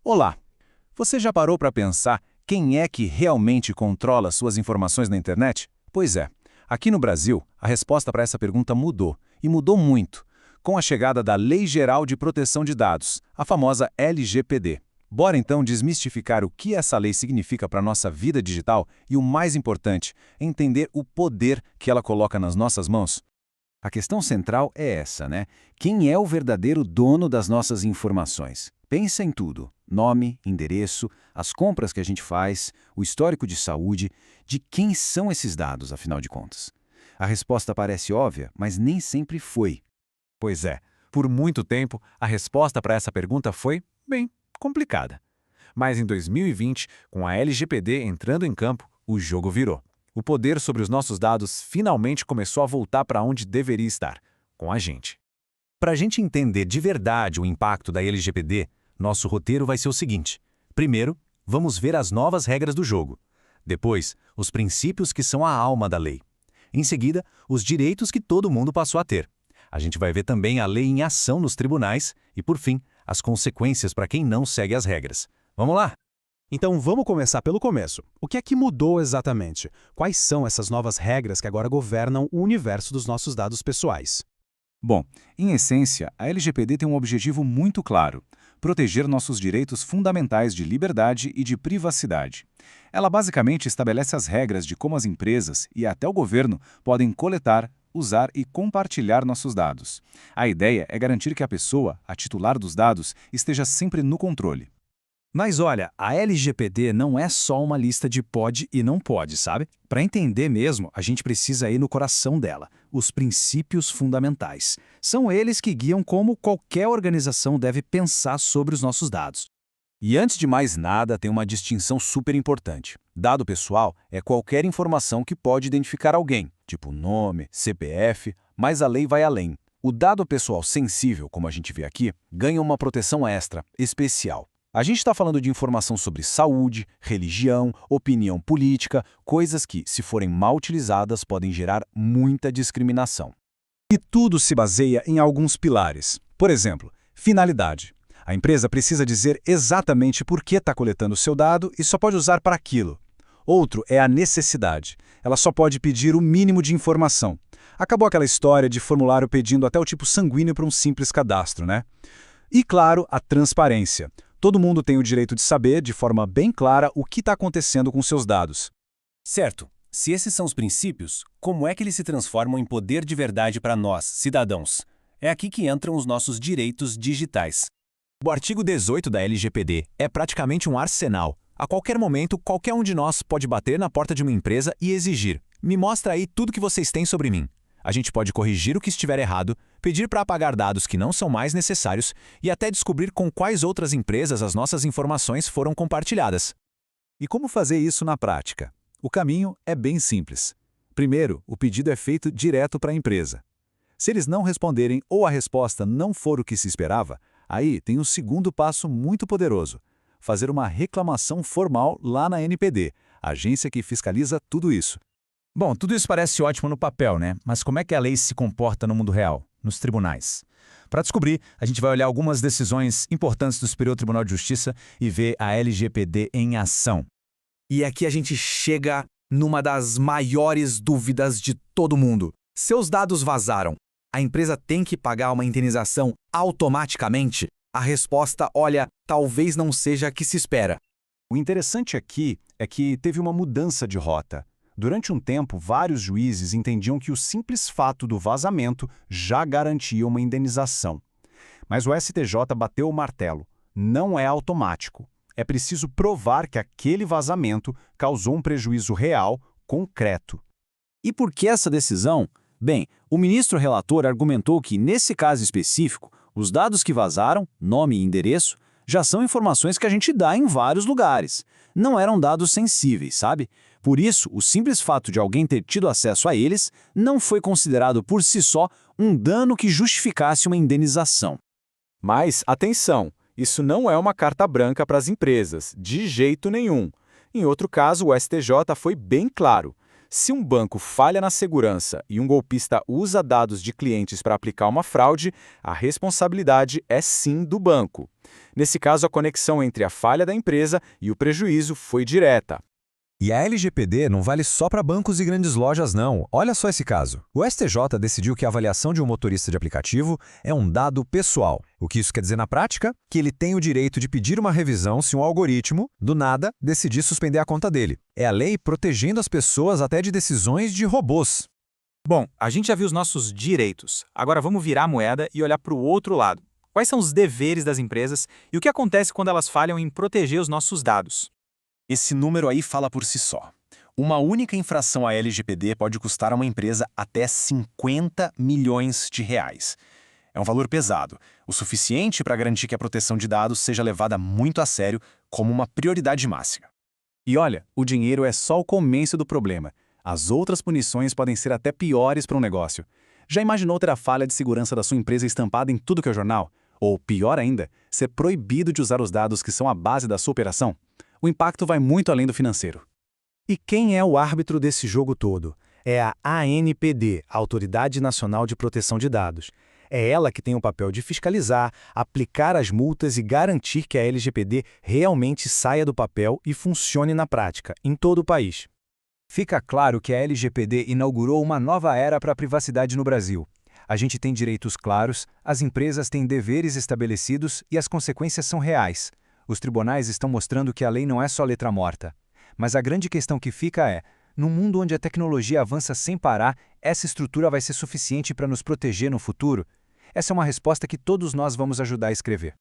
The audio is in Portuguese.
Olá! Você já parou para pensar quem é que realmente controla suas informações na internet? Pois é, aqui no Brasil, a resposta para essa pergunta mudou, e mudou muito, com a chegada da Lei Geral de Proteção de Dados, a famosa LGPD. Bora então desmistificar o que essa lei significa para a nossa vida digital e, o mais importante, entender o poder que ela coloca nas nossas mãos? A questão central é essa, né? Quem é o verdadeiro dono das nossas informações? Pensa em tudo: nome, endereço, as compras que a gente faz, o histórico de saúde. De quem são esses dados, afinal de contas? A resposta parece óbvia, mas nem sempre foi. Pois é, por muito tempo, a resposta para essa pergunta foi, bem, complicada. Mas em 2020, com a LGPD entrando em campo, o jogo virou. O poder sobre os nossos dados finalmente começou a voltar para onde deveria estar, com a gente. Para a gente entender de verdade o impacto da LGPD, nosso roteiro vai ser o seguinte. Primeiro, vamos ver as novas regras do jogo. Depois, os princípios que são a alma da lei. Em seguida, os direitos que todo mundo passou a ter. A gente vai ver também a lei em ação nos tribunais e, por fim, as consequências para quem não segue as regras. Vamos lá? Então vamos começar pelo começo. O que é que mudou exatamente? Quais são essas novas regras que agora governam o universo dos nossos dados pessoais? Bom, em essência, a LGPD tem um objetivo muito claro: proteger nossos direitos fundamentais de liberdade e de privacidade. Ela basicamente estabelece as regras de como as empresas e até o governo podem coletar, usar e compartilhar nossos dados. A ideia é garantir que a pessoa, a titular dos dados, esteja sempre no controle. Mas olha, a LGPD não é só uma lista de pode e não pode, sabe? Para entender mesmo, a gente precisa ir no coração dela, os princípios fundamentais. São eles que guiam como qualquer organização deve pensar sobre os nossos dados. E antes de mais nada, tem uma distinção super importante. Dado pessoal é qualquer informação que pode identificar alguém, tipo nome, CPF, mas a lei vai além. O dado pessoal sensível, como a gente vê aqui, ganha uma proteção extra, especial. A gente está falando de informação sobre saúde, religião, opinião política, coisas que, se forem mal utilizadas, podem gerar muita discriminação. E tudo se baseia em alguns pilares. Por exemplo, finalidade. A empresa precisa dizer exatamente por que está coletando o seu dado e só pode usar para aquilo. Outro é a necessidade. Ela só pode pedir o mínimo de informação. Acabou aquela história de formulário pedindo até o tipo sanguíneo para um simples cadastro, né? E, claro, a transparência. Todo mundo tem o direito de saber, de forma bem clara, o que está acontecendo com seus dados. Certo. Se esses são os princípios, como é que eles se transformam em poder de verdade para nós, cidadãos? É aqui que entram os nossos direitos digitais. O artigo 18 da LGPD é praticamente um arsenal. A qualquer momento, qualquer um de nós pode bater na porta de uma empresa e exigir: me mostra aí tudo que vocês têm sobre mim. A gente pode corrigir o que estiver errado, pedir para apagar dados que não são mais necessários e até descobrir com quais outras empresas as nossas informações foram compartilhadas. E como fazer isso na prática? O caminho é bem simples. Primeiro, o pedido é feito direto para a empresa. Se eles não responderem ou a resposta não for o que se esperava, aí tem um segundo passo muito poderoso: fazer uma reclamação formal lá na NPD, a agência que fiscaliza tudo isso. Bom, tudo isso parece ótimo no papel, né? Mas como é que a lei se comporta no mundo real, nos tribunais? Para descobrir, a gente vai olhar algumas decisões importantes do Superior Tribunal de Justiça e ver a LGPD em ação. E aqui a gente chega numa das maiores dúvidas de todo mundo. Seus dados vazaram. A empresa tem que pagar uma indenização automaticamente? A resposta, olha, talvez não seja a que se espera. O interessante aqui é que teve uma mudança de rota. Durante um tempo, vários juízes entendiam que o simples fato do vazamento já garantia uma indenização. Mas o STJ bateu o martelo: não é automático. É preciso provar que aquele vazamento causou um prejuízo real, concreto. E por que essa decisão? Bem, o ministro relator argumentou que, nesse caso específico, os dados que vazaram, nome e endereço, já são informações que a gente dá em vários lugares. Não eram dados sensíveis, sabe? Por isso, o simples fato de alguém ter tido acesso a eles não foi considerado por si só um dano que justificasse uma indenização. Mas, atenção, isso não é uma carta branca para as empresas, de jeito nenhum. Em outro caso, o STJ foi bem claro. Se um banco falha na segurança e um golpista usa dados de clientes para aplicar uma fraude, a responsabilidade é sim do banco. Nesse caso, a conexão entre a falha da empresa e o prejuízo foi direta. E a LGPD não vale só para bancos e grandes lojas, não. Olha só esse caso. O STJ decidiu que a avaliação de um motorista de aplicativo é um dado pessoal. O que isso quer dizer na prática? Que ele tem o direito de pedir uma revisão se um algoritmo, do nada, decidir suspender a conta dele. É a lei protegendo as pessoas até de decisões de robôs. Bom, a gente já viu os nossos direitos. Agora vamos virar a moeda e olhar para o outro lado. Quais são os deveres das empresas e o que acontece quando elas falham em proteger os nossos dados? Esse número aí fala por si só. Uma única infração à LGPD pode custar a uma empresa até 50 milhões de reais. É um valor pesado, o suficiente para garantir que a proteção de dados seja levada muito a sério como uma prioridade máxima. E olha, o dinheiro é só o começo do problema. As outras punições podem ser até piores para um negócio. Já imaginou ter a falha de segurança da sua empresa estampada em tudo que é jornal? Ou, pior ainda, ser proibido de usar os dados que são a base da sua operação? O impacto vai muito além do financeiro. E quem é o árbitro desse jogo todo? É a ANPD, Autoridade Nacional de Proteção de Dados. É ela que tem o papel de fiscalizar, aplicar as multas e garantir que a LGPD realmente saia do papel e funcione na prática, em todo o país. Fica claro que a LGPD inaugurou uma nova era para a privacidade no Brasil. A gente tem direitos claros, as empresas têm deveres estabelecidos e as consequências são reais. Os tribunais estão mostrando que a lei não é só letra morta. Mas a grande questão que fica é, num mundo onde a tecnologia avança sem parar, essa estrutura vai ser suficiente para nos proteger no futuro? Essa é uma resposta que todos nós vamos ajudar a escrever.